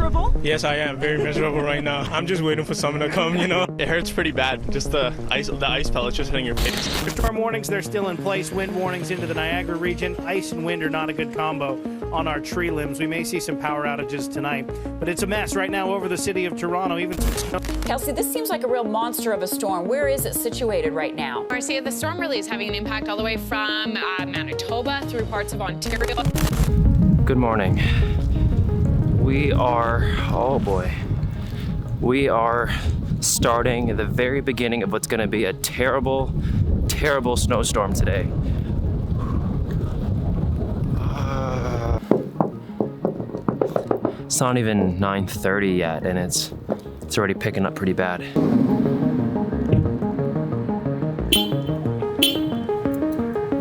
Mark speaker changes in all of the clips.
Speaker 1: miserable?
Speaker 2: Yes, I am very miserable right now. I'm just waiting for someone to come, you know?
Speaker 3: It hurts pretty bad. Just the ice pellets just hitting your face.
Speaker 4: Storm warnings, they're still in place. Wind warnings into the Niagara region. Ice and wind are not a good combo on our tree limbs. We may see some power outages tonight, but it's a mess right now over the city of Toronto. Even some snow.
Speaker 1: Kelsey, this seems like a real monster of a storm. Where is it situated right now?
Speaker 5: Marcia, the storm really is having an impact all the way from Manitoba through parts of Ontario.
Speaker 6: Good morning. We are, oh boy, we are starting at the very beginning of what's going to be a terrible, terrible snowstorm today. It's not even 9:30 yet, and it's already picking up pretty bad.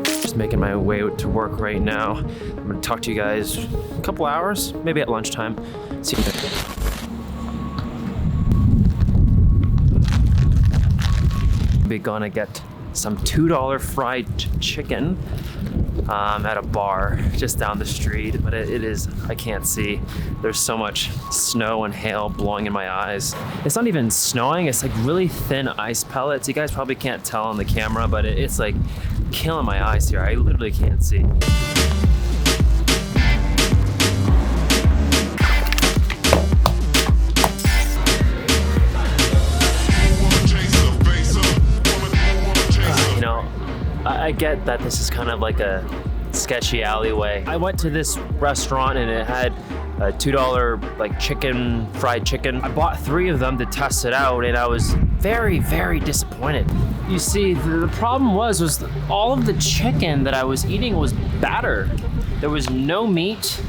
Speaker 6: Just making my way out to work right now. I'm gonna talk to you guys a couple hours, maybe at lunchtime. See you there. We're gonna get some $2 fried chicken at a bar just down the street, but it is, I can't see. There's so much snow and hail blowing in my eyes. It's not even snowing, it's like really thin ice pellets. You guys probably can't tell on the camera, but it's like killing my eyes here. I literally can't see. I get that this is kind of like a sketchy alleyway. I went to this restaurant and it had a $2 like fried chicken. I bought 3 of them to test it out and I was very, very disappointed. You see, the problem was all of the chicken that I was eating was batter. There was no meat.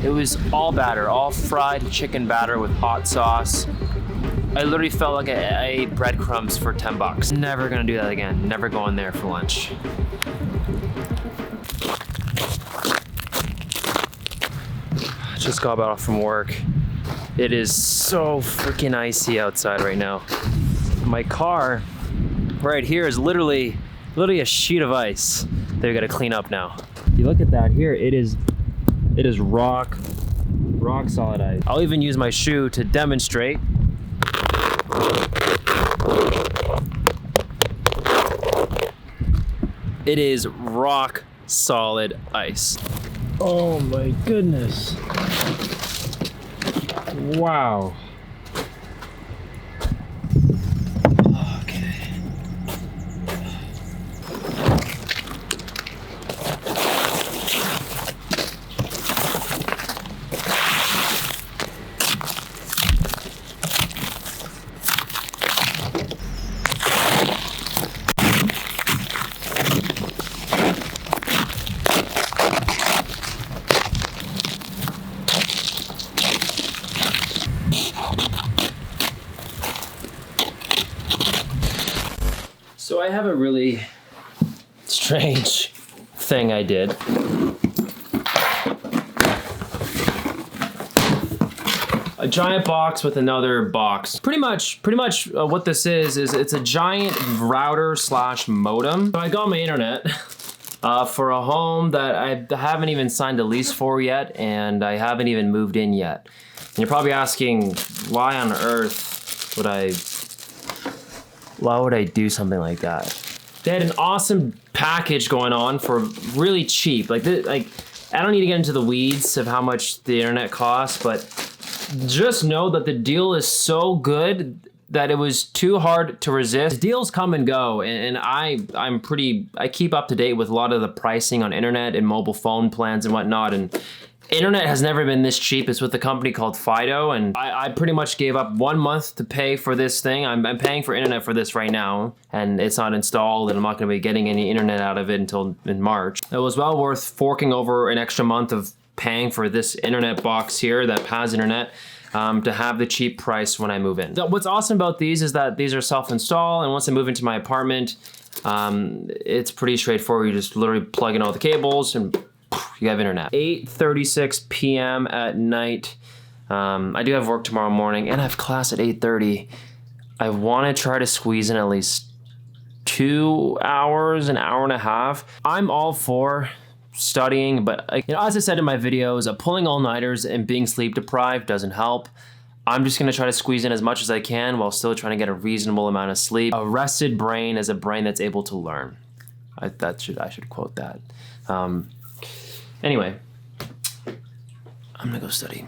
Speaker 6: It was all batter, all fried chicken batter with hot sauce. I literally felt like I ate breadcrumbs for $10. Never gonna do that again. Never going there for lunch. Just got off from work. It is so freaking icy outside right now. My car right here is literally a sheet of ice that we gotta clean up now. If you look at that here, it is rock solid ice. I'll even use my shoe to demonstrate. It is rock solid ice. Oh my goodness. Wow. Okay. So I have a really strange thing I did. A giant box with another box. Pretty much what this is it's a giant router / modem. So I got my internet for a home that I haven't even signed a lease for yet, and I haven't even moved in yet. And you're probably asking, why on earth why would I do something like that? They had an awesome package going on for really cheap. Like I don't need to get into the weeds of how much the internet costs, but just know that the deal is so good that it was too hard to resist. Deals come and go, and I keep up to date with a lot of the pricing on internet and mobile phone plans and whatnot, and internet has never been this cheap. It's with a company called Fido, and I pretty much gave up 1 month to pay for this thing. I'm paying for internet for this right now, and it's not installed, and I'm not gonna be getting any internet out of it until in March. It was well worth forking over an extra month of paying for this internet box here that has internet to have the cheap price when I move in. What's awesome about these is that these are self-install, and once I move into my apartment, it's pretty straightforward. You just literally plug in all the cables and you have internet. 8:36 p.m. at night. I do have work tomorrow morning and I have class at 8:30. I want to try to squeeze in at least 2 hours, an hour and a half. I'm all for studying, but as I said in my videos, pulling all-nighters and being sleep deprived doesn't help. I'm just gonna try to squeeze in as much as I can while still trying to get a reasonable amount of sleep. A rested brain is a brain that's able to learn. I should quote that. Anyway, I'm gonna go study.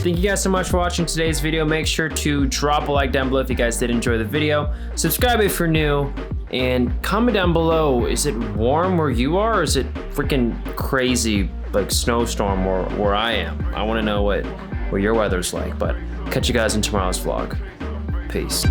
Speaker 6: Thank you guys so much for watching today's video. Make sure to drop a like down below if you guys did enjoy the video. Subscribe if you're new, and comment down below, is it warm where you are, or is it freaking crazy like snowstorm where I am? I wanna know what your weather's like, but catch you guys in tomorrow's vlog. Peace.